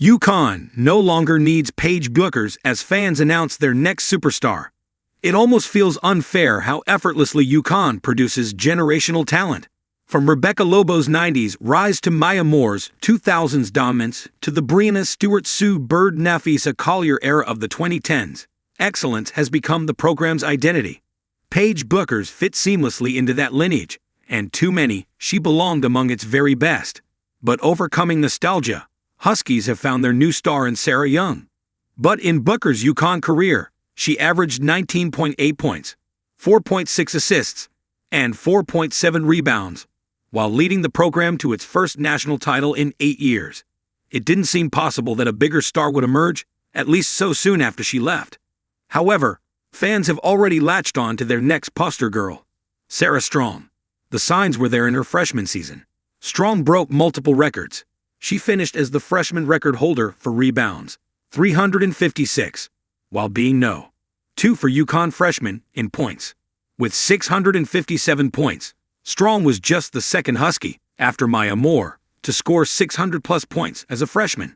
UConn no longer needs Paige Bueckers as fans announce their next superstar. It almost feels unfair how effortlessly UConn produces generational talent. From Rebecca Lobo's 90s rise to Maya Moore's 2000s dominance to the Breanna Stewart Sue Bird Napheesa Collier era of the 2010s, excellence has become the program's identity. Paige Bueckers fit seamlessly into that lineage, and too many, she belonged among its very best. But overcoming nostalgia, Huskies have found their new star in Sarah Young. But in Bueckers' UConn career, she averaged 19.8 points, 4.6 assists, and 4.7 rebounds, while leading the program to its first national title in 8 years. It didn't seem possible that a bigger star would emerge, at least so soon after she left. However, fans have already latched on to their next poster girl, Sarah Strong. The signs were there in her freshman season. Strong broke multiple records. She finished as the freshman record holder for rebounds, 356, while being No. 2 for UConn freshmen in points. With 657 points, Strong was just the second Husky, after Maya Moore, to score 600-plus points as a freshman.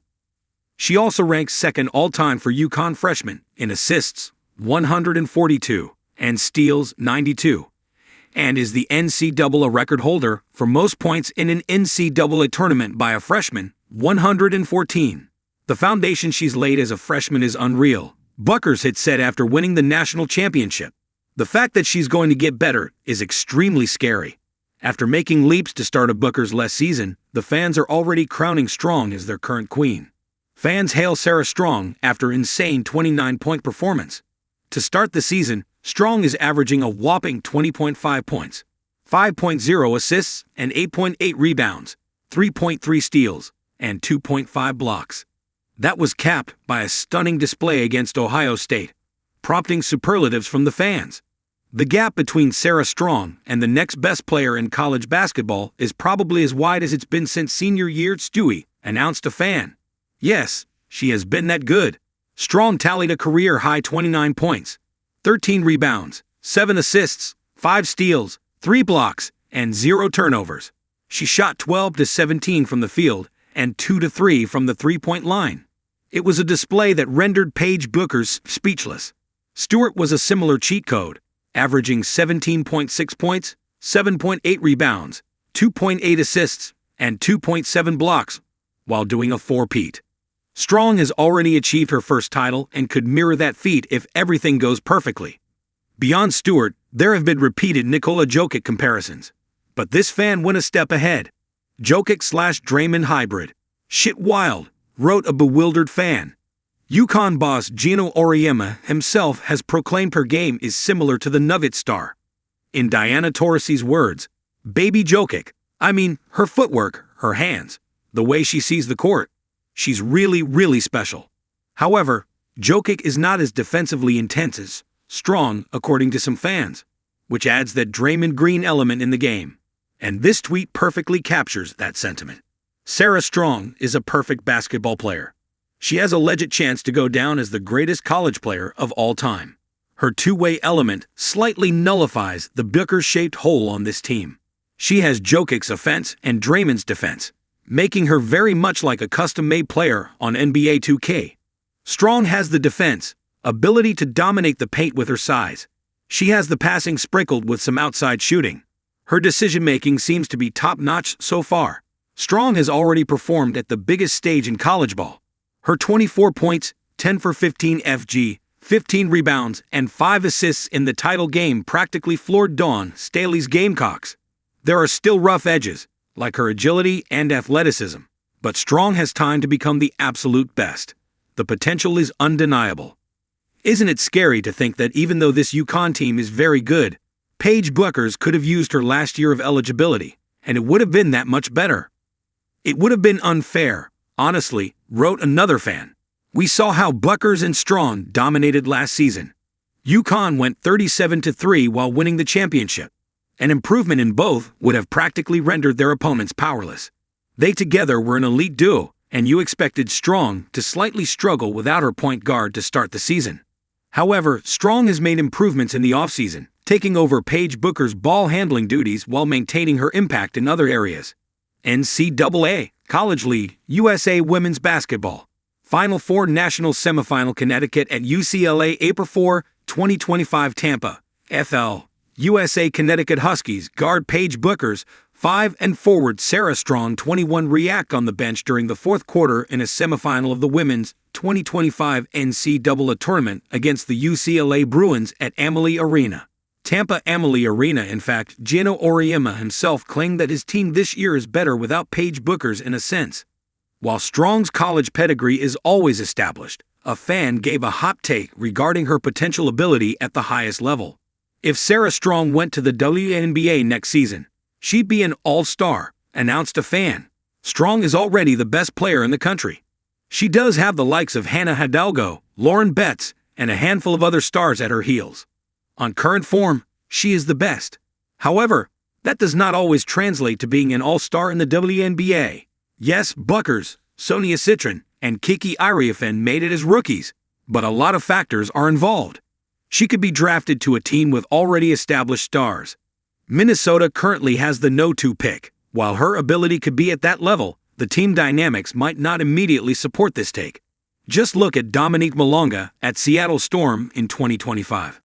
She also ranks second all-time for UConn freshmen in assists, 142, and steals, 92, and is the NCAA record holder for most points in an NCAA tournament by a freshman, 114. The foundation she's laid as a freshman is unreal, Bueckers had said after winning the national championship. The fact that she's going to get better is extremely scary. After making leaps to start a Bueckers last season, the fans are already crowning Strong as their current queen. Fans hail Sarah Strong after insane 29-point performance. To start the season, Strong is averaging a whopping 20.5 points, 5.0 assists, and 8.8 rebounds, 3.3 steals, and 2.5 blocks. That was capped by a stunning display against Ohio State, prompting superlatives from the fans. The gap between Sarah Strong and the next best player in college basketball is probably as wide as it's been since senior year, Stewie announced a fan. Yes, she has been that good. Strong tallied a career-high 29 points, 13 rebounds, 7 assists, 5 steals, 3 blocks, and 0 turnovers. She shot 12-17 from the field and 2-3 from the three-point line. It was a display that rendered Paige Bueckers speechless. Stewart was a similar cheat code, averaging 17.6 points, 7.8 rebounds, 2.8 assists, and 2.7 blocks, while doing a four-peat. Strong has already achieved her first title and could mirror that feat if everything goes perfectly. Beyond Stewart, there have been repeated Nikola Jokic comparisons, but this fan went a step ahead. Jokic/Draymond hybrid. Shit wild, wrote a bewildered fan. UConn boss Gino Auriemma himself has proclaimed her game is similar to the Nugget star. In Diana Taurasi's words, "Baby Jokic, I mean, her footwork, her hands, the way she sees the court. She's really, really special." However, Jokic is not as defensively intense as Strong, according to some fans, which adds that Draymond Green element in the game. And this tweet perfectly captures that sentiment. Sarah Strong is a perfect basketball player. She has a legit chance to go down as the greatest college player of all time. Her two-way element slightly nullifies the Bueckers-shaped hole on this team. She has Jokic's offense and Draymond's defense, making her very much like a custom-made player on NBA 2K. Strong has the defense, ability to dominate the paint with her size. She has the passing sprinkled with some outside shooting. Her decision-making seems to be top-notch so far. Strong has already performed at the biggest stage in college ball. Her 24 points, 10 for 15 FG, 15 rebounds, and 5 assists in the title game practically floored Dawn Staley's Gamecocks. There are still rough edges, like her agility and athleticism, but Strong has time to become the absolute best. The potential is undeniable. Isn't it scary to think that even though this UConn team is very good, Paige Bueckers could have used her last year of eligibility, and it would have been that much better? It would have been unfair, honestly, wrote another fan. We saw how Bueckers and Strong dominated last season. UConn went 37-3 while winning the championship. An improvement in both would have practically rendered their opponents powerless. They together were an elite duo, and you expected Strong to slightly struggle without her point guard to start the season. However, Strong has made improvements in the offseason, taking over Paige Bueckers' ball handling duties while maintaining her impact in other areas. NCAA, College League, USA Women's Basketball. Final Four National Semifinal Connecticut at UCLA April 4, 2025 Tampa, FL. USA Connecticut Huskies guard Paige Bueckers, 5 and forward Sarah Strong 21 react on the bench during the fourth quarter in a semifinal of the Women's 2025 NCAA tournament against the UCLA Bruins at Amalie Arena. Tampa Amalie Arena. In fact, Gino Auriemma himself claimed that his team this year is better without Paige Bueckers in a sense. While Strong's college pedigree is always established, a fan gave a hot take regarding her potential ability at the highest level. If Sarah Strong went to the WNBA next season, she'd be an all-star, announced a fan. Strong is already the best player in the country. She does have the likes of Hannah Hidalgo, Lauren Betts, and a handful of other stars at her heels. On current form, she is the best. However, that does not always translate to being an all-star in the WNBA. Yes, Bueckers, Sonia Citron, and Kiki Iriafen made it as rookies, but a lot of factors are involved. She could be drafted to a team with already established stars. Minnesota currently has the No. 2 pick. While her ability could be at that level, the team dynamics might not immediately support this take. Just look at Dominique Malonga at Seattle Storm in 2025.